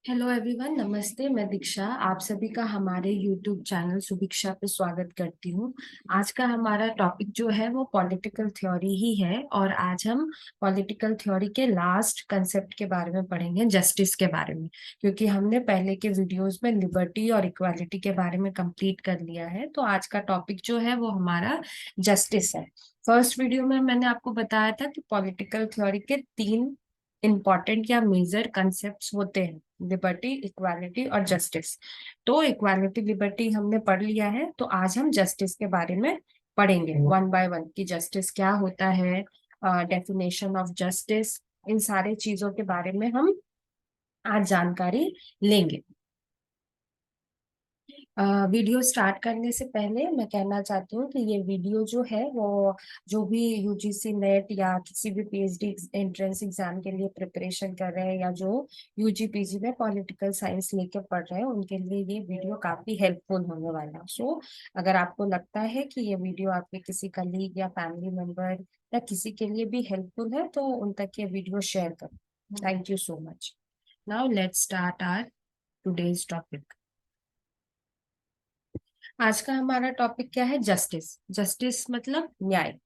Hello everyone, नमस्ते। मैं दीक्षा आप सभी का हमारे यूट्यूब चैनल सुभिक्षा पे स्वागत करती हूँ। आज का हमारा टॉपिक जो है वो पॉलिटिकल थ्योरी ही है और आज हम पॉलिटिकल थ्योरी के लास्ट कंसेप्ट के बारे में पढ़ेंगे, जस्टिस के बारे में। क्योंकि हमने पहले के वीडियोस में लिबर्टी और इक्वालिटी के बारे में कंप्लीट कर लिया है, तो आज का टॉपिक जो है वो हमारा जस्टिस है। फर्स्ट वीडियो में मैंने आपको बताया था कि पॉलिटिकल थ्योरी के तीन इंपॉर्टेंट या मेजर कंसेप्ट्स होते हैं, लिबर्टी, इक्वालिटी और जस्टिस। तो इक्वालिटी, लिबर्टी हमने पढ़ लिया है, तो आज हम जस्टिस के बारे में पढ़ेंगे वन बाय वन कि जस्टिस क्या होता है, डेफिनेशन ऑफ जस्टिस, इन सारे चीजों के बारे में हम आज जानकारी लेंगे। वीडियो स्टार्ट करने से पहले मैं कहना चाहती हूँ कि ये वीडियो जो है वो जो भी यूजीसी नेट या किसी भी पीएचडी एंट्रेंस एग्जाम के लिए प्रिपरेशन कर रहे हैं या जो यूजी पीजी में पॉलिटिकल साइंस लेके पढ़ रहे हैं उनके लिए ये वीडियो काफी हेल्पफुल होने वाला है। सो अगर आपको लगता है कि ये वीडियो आपके किसी कलीग या फैमिली मेंबर या किसी के लिए भी हेल्पफुल है तो उन तक ये वीडियो शेयर करो। Thank you so much. Now let's start our today's topic. आज का हमारा टॉपिक क्या है? जस्टिस। जस्टिस मतलब न्याय।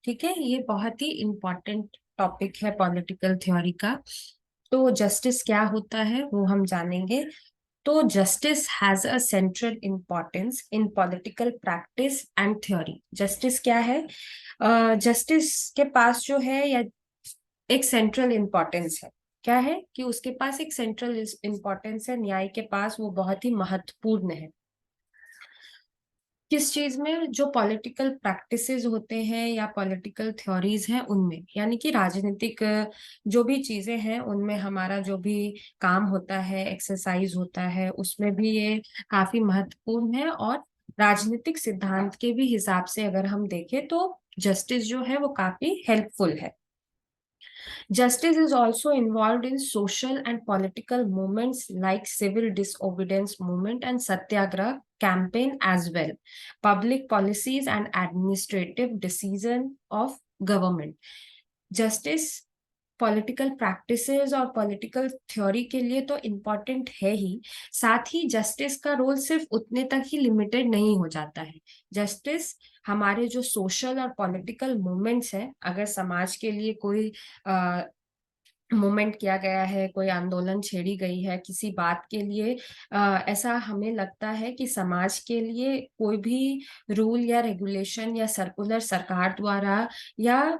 ठीक है, ये बहुत ही इंपॉर्टेंट टॉपिक है पॉलिटिकल थ्योरी का। तो जस्टिस क्या होता है वो हम जानेंगे। तो justice has a central importance in political practice and theory. Justice क्या है? जस्टिस के पास जो है या एक सेंट्रल इंपॉर्टेंस है। क्या है कि उसके पास एक सेंट्रल इंपॉर्टेंस है, न्याय के पास वो बहुत ही महत्वपूर्ण है। किस चीज में? जो पॉलिटिकल प्रैक्टिसेस होते हैं या पॉलिटिकल थ्योरीज हैं उनमें, यानी कि राजनीतिक जो भी चीजें हैं उनमें हमारा जो भी काम होता है, एक्सरसाइज होता है, उसमें भी ये काफी महत्वपूर्ण है। और राजनीतिक सिद्धांत के भी हिसाब से अगर हम देखें तो जस्टिस जो है वो काफी हेल्पफुल है। Justice is also involved in social and political movements like civil disobedience movement and satyagraha campaign as well. Public policies and administrative decision of government. Justice political practices और पॉलिटिकल थ्योरी के लिए तो important है ही, साथ ही justice का role सिर्फ उतने तक ही लिमिटेड नहीं हो जाता है। जस्टिस हमारे जो सोशल और पॉलिटिकल मूवमेंट्स हैं, अगर समाज के लिए कोई मूवमेंट किया गया है, कोई आंदोलन छेड़ी गई है किसी बात के लिए, ऐसा हमें लगता है कि समाज के लिए कोई भी रूल या रेगुलेशन या सर्कुलर सरकार द्वारा या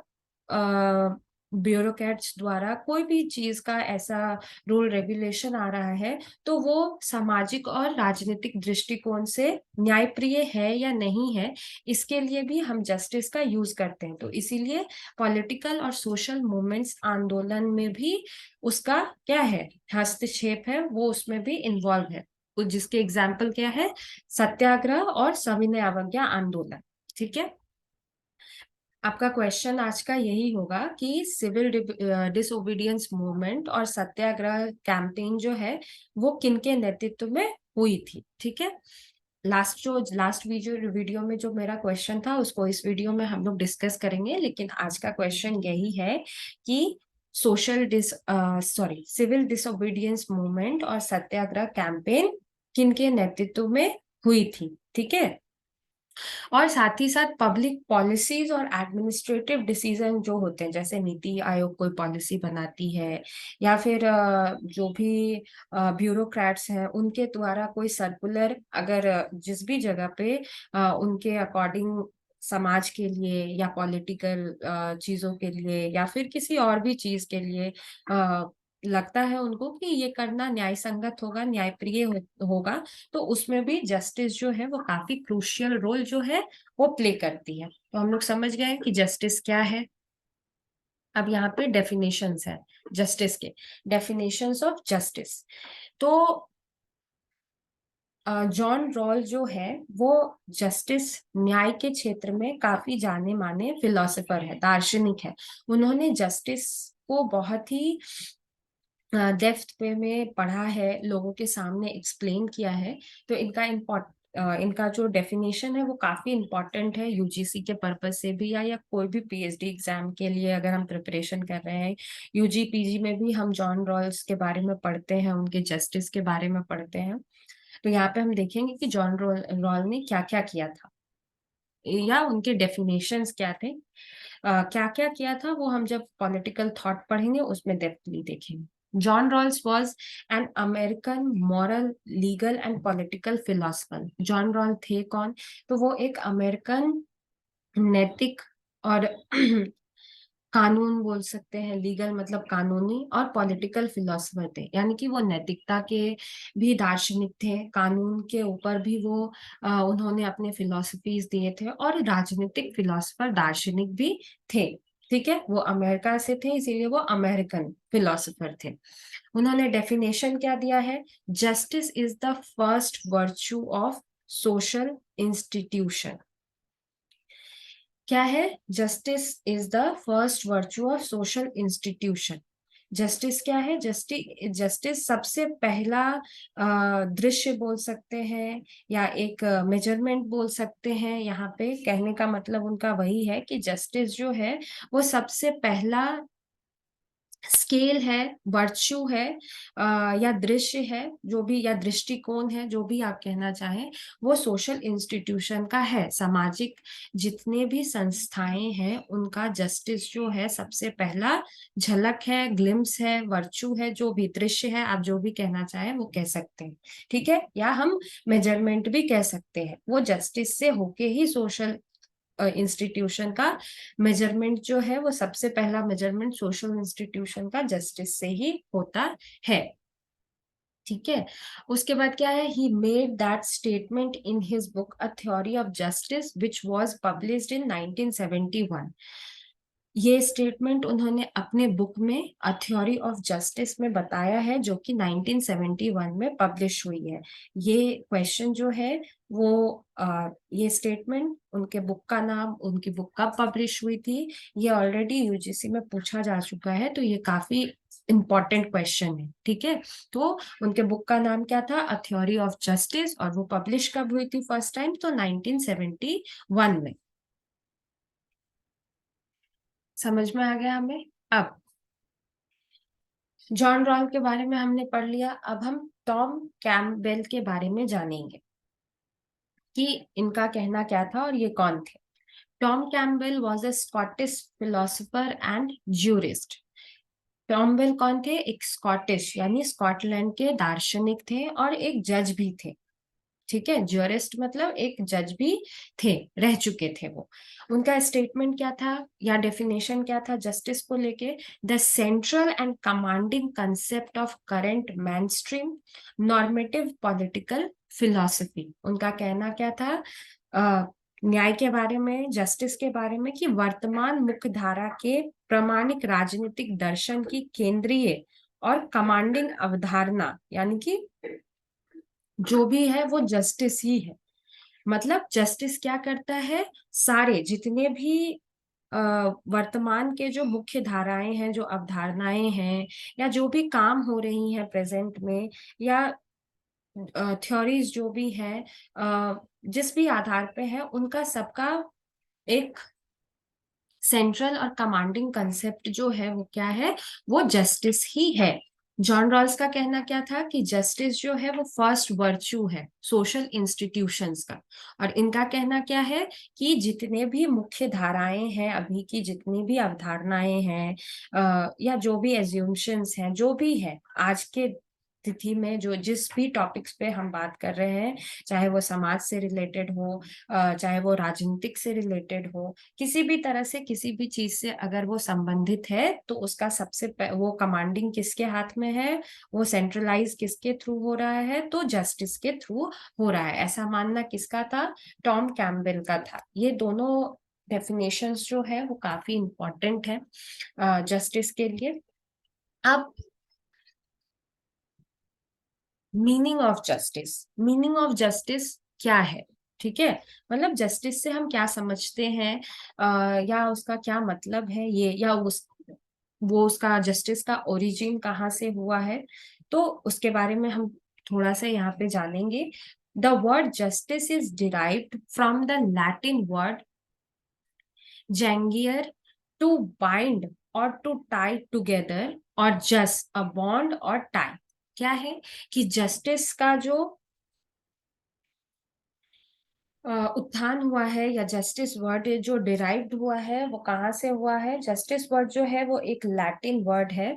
ब्यूरोक्रेट्स द्वारा कोई भी चीज का ऐसा रूल रेगुलेशन आ रहा है तो वो सामाजिक और राजनीतिक दृष्टिकोण से न्यायप्रिय है या नहीं है, इसके लिए भी हम जस्टिस का यूज करते हैं। तो इसीलिए पॉलिटिकल और सोशल मूवमेंट्स आंदोलन में भी उसका क्या है, हस्तक्षेप है, वो उसमें भी इन्वॉल्व है। तो जिसके एग्जाम्पल क्या है? सत्याग्रह और सविनय अवज्ञा आंदोलन। ठीक है, आपका क्वेश्चन आज का यही होगा कि सिविल डिसोबीडियंस मूवमेंट और सत्याग्रह कैंपेन जो है वो किनके नेतृत्व में हुई थी। ठीक है, लास्ट वीडियो में जो मेरा क्वेश्चन था उसको इस वीडियो में हम लोग डिस्कस करेंगे, लेकिन आज का क्वेश्चन यही है कि सिविल डिसोबीडियंस मूवमेंट और सत्याग्रह कैंपेन किनके नेतृत्व में हुई थी। ठीक है, और साथ ही साथ पब्लिक पॉलिसीज और एडमिनिस्ट्रेटिव डिसीजन जो होते हैं, जैसे नीति आयोग कोई पॉलिसी बनाती है या फिर जो भी ब्यूरोक्रेट्स हैं उनके द्वारा कोई सर्कुलर अगर जिस भी जगह पे उनके अकॉर्डिंग समाज के लिए या पॉलिटिकल चीजों के लिए या फिर किसी और भी चीज के लिए लगता है उनको कि ये करना न्याय संगत होगा, न्यायप्रिय होगा, तो उसमें भी जस्टिस जो है वो काफी क्रूशियल रोल जो है वो प्ले करती है। तो हम लोग समझ गए कि जस्टिस क्या है। अब यहाँ पे डेफिनेशंस है जस्टिस के, डेफिनेशंस ऑफ जस्टिस। तो जॉन रॉल जो है वो जस्टिस न्याय के क्षेत्र में काफी जाने माने फिलोसोफर है, दार्शनिक है। उन्होंने जस्टिस को बहुत ही डेप्थ पे में पढ़ा है, लोगों के सामने एक्सप्लेन किया है। तो इनका इनका जो डेफिनेशन है वो काफी इंपॉर्टेंट है यूजीसी के पर्पज से भी, या कोई भी पीएचडी एग्जाम के लिए अगर हम प्रिपरेशन कर रहे हैं। यूजी पीजी में भी हम जॉन रॉल्स के बारे में पढ़ते हैं, उनके जस्टिस के बारे में पढ़ते हैं। तो यहाँ पे हम देखेंगे कि जॉन रॉल ने क्या क्या किया था, या उनके डेफिनेशंस क्या थे। क्या क्या किया था वो हम जब पॉलिटिकल थॉट पढ़ेंगे उसमें डेप्थली देखेंगे। John Rawls was an American moral, legal and political philosopher. John Rawls थे कौन? तो वो एक अमेरिकन नैतिक और कानून बोल सकते हैं, लीगल मतलब कानूनी, और पॉलिटिकल फिलोसफर थे, यानी कि वो नैतिकता के भी दार्शनिक थे, कानून के ऊपर भी वो उन्होंने अपने फिलोसफीज दिए थे, और राजनीतिक फिलोसफर दार्शनिक भी थे। ठीक है, वो अमेरिका से थे इसीलिए वो अमेरिकन फिलोसफर थे। उन्होंने डेफिनेशन क्या दिया है? Justice is the first virtue of social institution. क्या है? Justice is the first virtue of social institution. Justice क्या है? जस्टिस सबसे पहला दृश्य बोल सकते हैं, या एक मेजरमेंट बोल सकते हैं। यहाँ पे कहने का मतलब उनका वही है कि जस्टिस जो है वो सबसे पहला स्केल है, वर्च्यू है, या दृश्य है, जो भी, या दृष्टिकोण है, जो भी आप कहना चाहें, वो सोशल इंस्टीट्यूशन का है। सामाजिक जितने भी संस्थाएं हैं उनका जस्टिस जो है सबसे पहला झलक है, ग्लिम्स है, वर्च्यू है, जो भी दृश्य है, आप जो भी कहना चाहें वो कह सकते हैं। ठीक है, या हम मेजरमेंट भी कह सकते हैं। वो जस्टिस से होके ही सोशल इंस्टीट्यूशन का मेजरमेंट जो है, वो सबसे पहला मेजरमेंट सोशल इंस्टीट्यूशन का जस्टिस से ही होता है। ठीक है, उसके बाद क्या है? He made that statement in his book a theory of justice which was published in 1971। ये स्टेटमेंट उन्होंने अपने बुक में अ थ्योरी ऑफ जस्टिस में बताया है, जो कि 1971 में पब्लिश हुई है। ये क्वेश्चन जो है वो ये स्टेटमेंट, उनके बुक का नाम, उनकी बुक कब पब्लिश हुई थी, ये ऑलरेडी यूजीसी में पूछा जा चुका है, तो ये काफी इंपॉर्टेंट क्वेश्चन है। ठीक है, तो उनके बुक का नाम क्या था? अ थ्योरी ऑफ जस्टिस, और वो पब्लिश कब हुई थी फर्स्ट टाइम? तो 1971 में। समझ में आ गया हमें? अब जॉन रॉल के बारे में हमने पढ़ लिया, अब हम टॉम कैम्पबेल के बारे में जानेंगे कि इनका कहना क्या था और ये कौन थे। Tom Campbell was a Scottish philosopher and jurist. टॉम्बेल कौन थे? एक स्कॉटिश यानी स्कॉटलैंड के दार्शनिक थे, और एक जज भी थे। ठीक है, ज्यूरिस्ट मतलब एक जज भी थे, रह चुके थे वो। उनका स्टेटमेंट क्या था, या डेफिनेशन क्या था जस्टिस को लेके? The central and commanding concept of current mainstream normative political philosophy. उनका कहना क्या था न्याय के बारे में, जस्टिस के बारे में, कि वर्तमान मुख्य धारा के प्रामाणिक राजनीतिक दर्शन की केंद्रीय और कमांडिंग अवधारणा, यानी कि जो भी है वो जस्टिस ही है। मतलब जस्टिस क्या करता है? सारे जितने भी वर्तमान के जो मुख्य धाराएं हैं, जो अवधारणाएं हैं, या जो भी काम हो रही हैं प्रेजेंट में, या थ्योरीज जो भी हैं, जिस भी आधार पे है, उनका सबका एक सेंट्रल और कमांडिंग कंसेप्ट जो है वो क्या है? वो जस्टिस ही है। जॉन रॉल्स का कहना क्या था कि जस्टिस जो है वो फर्स्ट वर्च्यू है सोशल इंस्टीट्यूशंस का। और इनका कहना क्या है कि जितने भी मुख्य धाराएं हैं, अभी की जितनी भी अवधारणाएं हैं, या जो भी एज्यूम्शंस हैं, जो भी है आज के तिथि में, जो जिस भी टॉपिक्स पे हम बात कर रहे हैं, चाहे वो समाज से रिलेटेड हो, चाहे वो राजनीतिक से रिलेटेड हो, किसी भी तरह से किसी भी चीज से अगर वो संबंधित है, तो उसका वो कमांडिंग किसके हाथ में है? वो सेंट्रलाइज किसके थ्रू हो रहा है? तो जस्टिस के थ्रू हो रहा है। ऐसा मानना किसका था? टॉम कैम्पबेल का था। ये दोनों डेफिनेशंस जो है वो काफी इंपॉर्टेंट है जस्टिस के लिए। अब meaning of justice, meaning of justice क्या है? ठीक है, मतलब जस्टिस से हम क्या समझते हैं, या उसका क्या मतलब है, ये, या वो उसका जस्टिस का ओरिजिन कहाँ से हुआ है, तो उसके बारे में हम थोड़ा सा यहाँ पे जानेंगे। The word justice is derived from the Latin word jangere, to bind or to tie together, और just a bond or tie. क्या है कि जस्टिस का जो उत्थान हुआ है, या जस्टिस वर्ड जो डिराइव्ड हुआ है, वो कहाँ से हुआ है? जस्टिस वर्ड जो है वो एक लैटिन वर्ड है,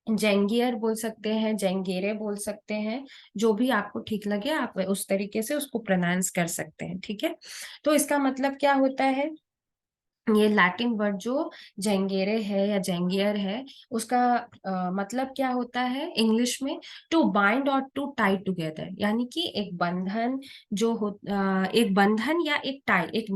जेंगियर बोल सकते हैं, जेंगेरे बोल सकते हैं, जो भी आपको ठीक लगे आप उस तरीके से उसको प्रोनाउंस कर सकते हैं, ठीक है। तो इसका मतलब क्या होता है? ये लैटिन वर्ड जो जेंगेरे है या जेंगियर है, उसका मतलब क्या होता है इंग्लिश में? टू बाइंड और टू टाई टुगेदर, यानी कि एक बंधन जो हो, एक बंधन या एक टाई, एक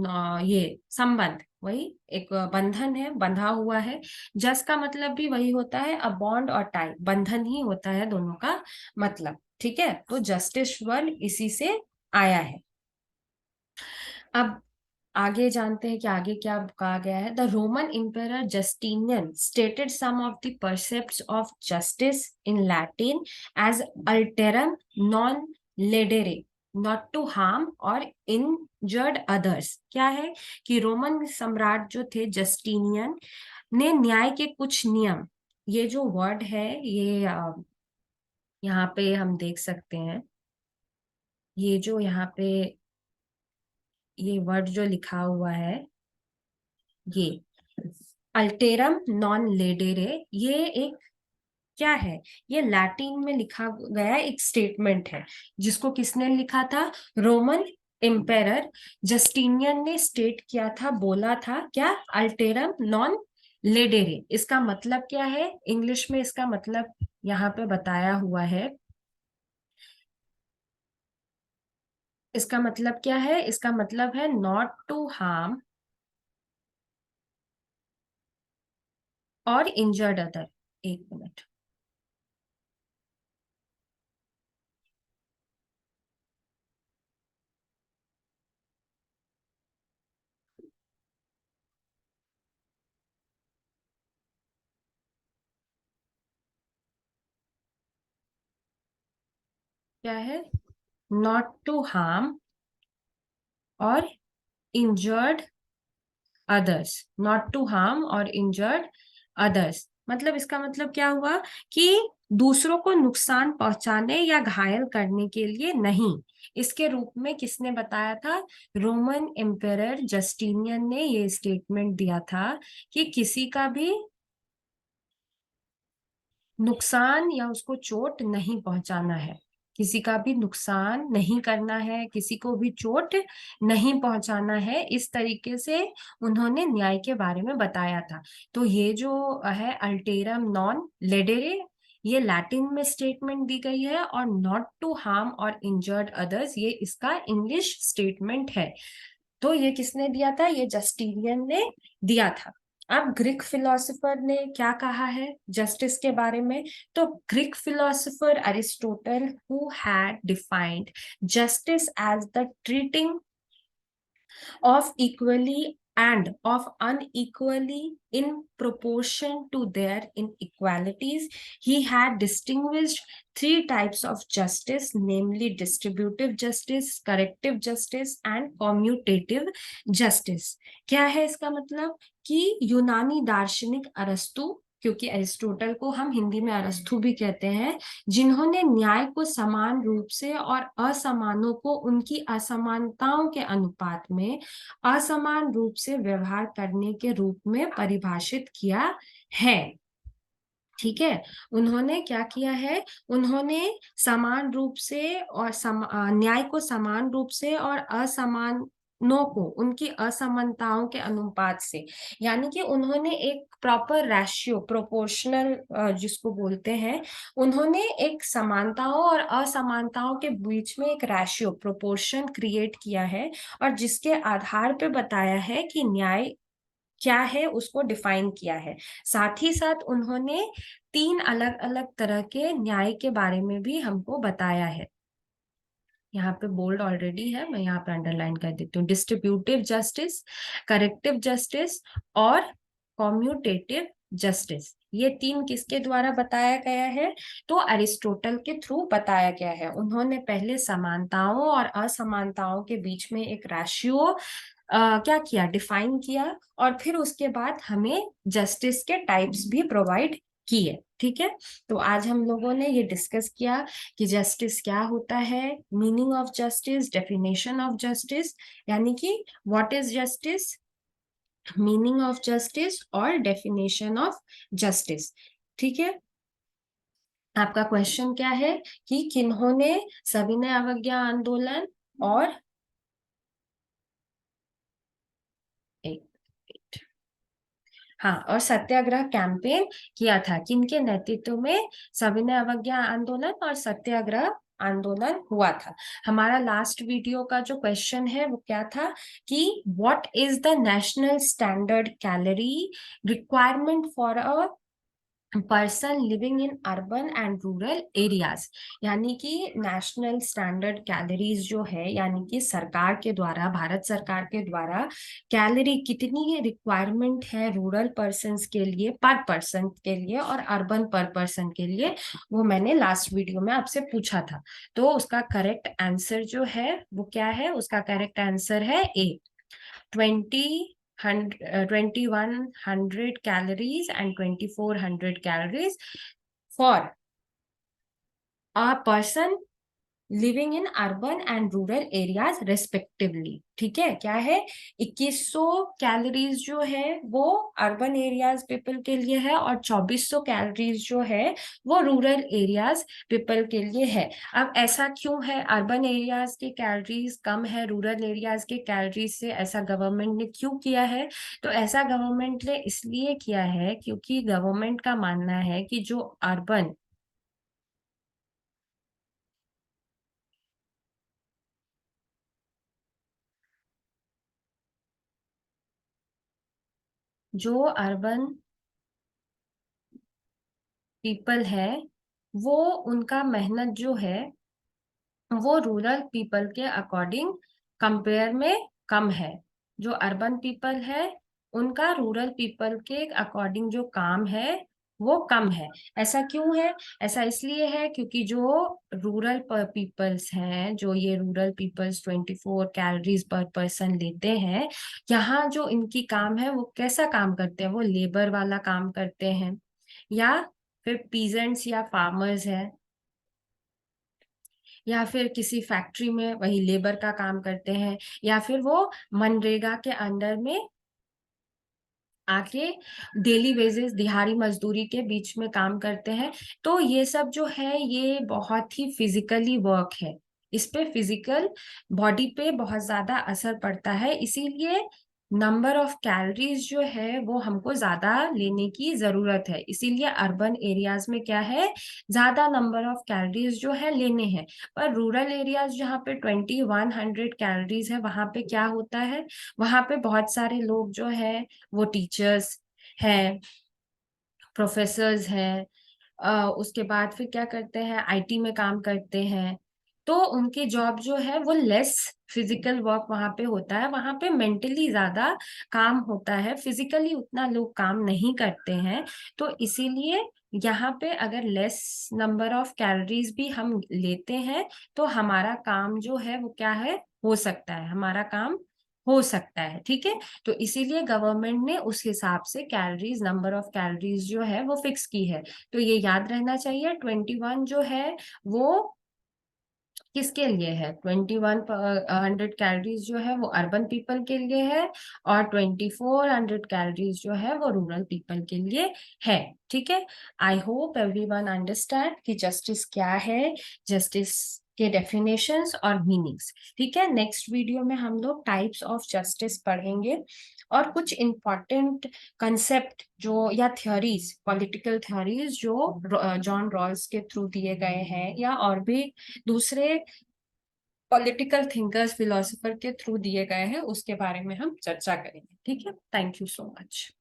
ये संबंध, वही एक बंधन है, बंधा हुआ है। जस का मतलब भी वही होता है, अ बॉन्ड और टाई, बंधन ही होता है दोनों का मतलब, ठीक है। तो जस्टिस वर्ड इसी से आया है। अब आगे जानते हैं कि आगे क्या कहा गया है। The Roman emperor Justinian stated some of the precepts of justice in Latin as alterum non ledere, not to harm or injured others। क्या है कि रोमन सम्राट जो थे जस्टिनियन ने न्याय के कुछ नियम, ये जो वर्ड है ये यहाँ पे हम देख सकते हैं, ये जो यहाँ पे ये वर्ड जो लिखा हुआ है, ये अल्टेरम नॉन लेडेरे, ये एक क्या है? ये लैटिन में लिखा गया एक स्टेटमेंट है, जिसको किसने लिखा था? रोमन एम्पेरर जस्टिनियन ने स्टेट किया था, बोला था क्या? अल्टेरम नॉन लेडेरे। इसका मतलब क्या है? इंग्लिश में इसका मतलब यहाँ पे बताया हुआ है। इसका मतलब क्या है? इसका मतलब है नॉट टू हार्म और इंजर्ड अदर। एक मिनट, क्या है? नॉट टू हार्म और injured others, not to harm और इंजर्ड अदर्स, मतलब इसका मतलब क्या हुआ कि दूसरों को नुकसान पहुंचाने या घायल करने के लिए नहीं। इसके रूप में किसने बताया था? रोमन एम्पेरर जस्टिनियन ने ये स्टेटमेंट दिया था कि किसी का भी नुकसान या उसको चोट नहीं पहुंचाना है, किसी का भी नुकसान नहीं करना है, किसी को भी चोट नहीं पहुंचाना है, इस तरीके से उन्होंने न्याय के बारे में बताया था। तो ये जो है अल्टेरम नॉन लेडेरे, ये लैटिन में स्टेटमेंट दी गई है, और नॉट टू हार्म और इंजर्ड अदर्स ये इसका इंग्लिश स्टेटमेंट है। तो ये किसने दिया था? ये जस्टिनियन ने दिया था। अब ग्रीक फिलोसोफर ने क्या कहा है जस्टिस के बारे में? तो Greek philosopher Aristotle, who had defined justice as the treating of equally and of unequally in proportion to their inequalities. He had distinguished three types of justice, namely distributive justice, corrective justice and commutative justice। क्या है इसका मतलब? कि यूनानी दार्शनिक अरस्तु, क्योंकि Aristotle को हम हिंदी में अरस्तु भी कहते हैं, जिन्होंने न्याय को समान रूप से और असमानों को उनकी असमानताओं के अनुपात में असमान रूप से व्यवहार करने के रूप में परिभाषित किया है। ठीक है, उन्होंने क्या किया है? उन्होंने समान रूप से और न्याय को समान रूप से और असमानों को उनकी असमानताओं के अनुपात से, यानी कि उन्होंने एक प्रॉपर रेशियो, प्रोपोर्शनल जिसको बोलते हैं, उन्होंने एक समानताओं और असमानताओं के बीच में एक रेशियो, प्रोपोर्शन क्रिएट किया है, और जिसके आधार पे बताया है कि न्याय क्या है उसको डिफाइन किया है। साथ ही साथ उन्होंने तीन अलग अलग तरह के न्याय के बारे में भी हमको बताया है। यहाँ पे बोल्ड ऑलरेडी है, मैं यहाँ पे अंडरलाइन कर देती हूँ। डिस्ट्रीब्यूटिव जस्टिस, करेक्टिव जस्टिस और कॉम्यूटेटिव जस्टिस, ये तीन किसके द्वारा बताया गया है? तो अरिस्टोटल के थ्रू बताया गया है। उन्होंने पहले समानताओं और असमानताओं के बीच में एक रेशियो क्या किया, डिफाइन किया, और फिर उसके बाद हमें जस्टिस के टाइप्स भी प्रोवाइड किए। ठीक है, तो आज हम लोगों ने ये डिस्कस किया कि जस्टिस क्या होता है, meaning of justice, definition of justice, यानी कि what is justice, meaning of justice और डेफिनेशन ऑफ जस्टिस। ठीक है, आपका क्वेश्चन क्या है कि किन्होंने सविनय अवज्ञा आंदोलन और एक हाँ और सत्याग्रह कैंपेन किया था, किनके नेतृत्व में सविनय अवज्ञा आंदोलन और सत्याग्रह आंदोलन हुआ था। हमारा लास्ट वीडियो का जो क्वेश्चन है वो क्या था कि what is the national standard calorie requirement for a person living in urban and rural areas, यानी कि नेशनल स्टैंडर्ड कैलोरीज जो है, यानी कि सरकार के द्वारा, भारत सरकार के द्वारा कैलोरी कितनी रिक्वायरमेंट है रूरल पर्सन्स के लिए, पर पर्सन के लिए, और अर्बन पर पर्सन के लिए, वो मैंने लास्ट वीडियो में आपसे पूछा था। तो उसका करेक्ट आंसर जो है वो क्या है? उसका करेक्ट आंसर है ए, 2100 calories and 2400 calories for a person living in urban and rural areas respectively. ठीक है, क्या है, 2100 कैलोरीज जो है वो अर्बन एरियाज पीपल के लिए है, और 2400 कैलोरीज जो है वो रूरल एरियाज पीपल के लिए है। अब ऐसा क्यों है, अर्बन एरियाज के कैलोरीज कम है रूरल एरियाज के कैलोरीज से, ऐसा गवर्नमेंट ने क्यों किया है? तो ऐसा गवर्नमेंट ने इसलिए किया है क्योंकि गवर्नमेंट का मानना है कि जो अर्बन जो अर्बन पीपल है वो, उनका मेहनत जो है वो रूरल पीपल के अकॉर्डिंग कंपेयर में कम है। जो अर्बन पीपल है उनका रूरल पीपल के अकॉर्डिंग जो काम है वो कम है। ऐसा क्यों है? ऐसा इसलिए है क्योंकि जो रूरल पीपल्स हैं, जो ये rural peoples 24 calories per person लेते हैं, यहाँ जो इनकी काम है वो कैसा काम करते हैं? वो लेबर वाला काम करते हैं, या फिर पीजेंट्स या फार्मर्स है, या फिर किसी फैक्ट्री में वही लेबर का काम करते हैं, या फिर वो मनरेगा के अंडर में आके डेली वेजेस, दिहाड़ी मजदूरी के बीच में काम करते हैं। तो ये सब जो है ये बहुत ही फिजिकली वर्क है, इस पे फिजिकल बॉडी पे बहुत ज्यादा असर पड़ता है, इसीलिए नंबर ऑफ कैलोरीज जो है वो हमको ज्यादा लेने की जरूरत है। इसीलिए अर्बन एरियाज में क्या है, ज्यादा नंबर ऑफ कैलोरीज जो है लेने हैं। पर रूरल एरियाज जहाँ पे 2100 कैलोरीज है, वहां पे क्या होता है, वहां पे बहुत सारे लोग जो है वो टीचर्स हैं, प्रोफेसर्स हैं, उसके बाद फिर क्या करते हैं, आईटी में काम करते हैं। तो उनकी जॉब जो है वो लेस फिजिकल वर्क वहां पे होता है, वहां पे मेंटली ज्यादा काम होता है, फिजिकली उतना लोग काम नहीं करते हैं। तो इसीलिए यहाँ पे अगर लेस नंबर ऑफ कैलोरीज भी हम लेते हैं तो हमारा काम जो है वो क्या है, हो सकता है, हमारा काम हो सकता है। ठीक है, तो इसीलिए गवर्नमेंट ने उस हिसाब से कैलोरीज, नंबर ऑफ कैलोरीज जो है वो फिक्स की है। तो ये याद रहना चाहिए, 21 जो है वो किसके लिए है, 2100 कैलोरीज जो है वो अर्बन पीपल के लिए है, और 2400 कैलोरीज जो है वो रूरल पीपल के लिए है। ठीक है, आई होप एवरीवन अंडरस्टैंड कि जस्टिस क्या है, जस्टिस के डेफिनेशंस और मीनिंग्स। ठीक है, नेक्स्ट वीडियो में हम लोग टाइप्स ऑफ जस्टिस पढ़ेंगे, और कुछ इंपॉर्टेंट कंसेप्ट जो, या थ्योरीज, पॉलिटिकल थ्योरीज जो जॉन रॉल्स के थ्रू दिए गए हैं, या और भी दूसरे पॉलिटिकल थिंकर्स, फिलोसोफर के थ्रू दिए गए हैं, उसके बारे में हम चर्चा करेंगे। ठीक है, थैंक यू सो मच।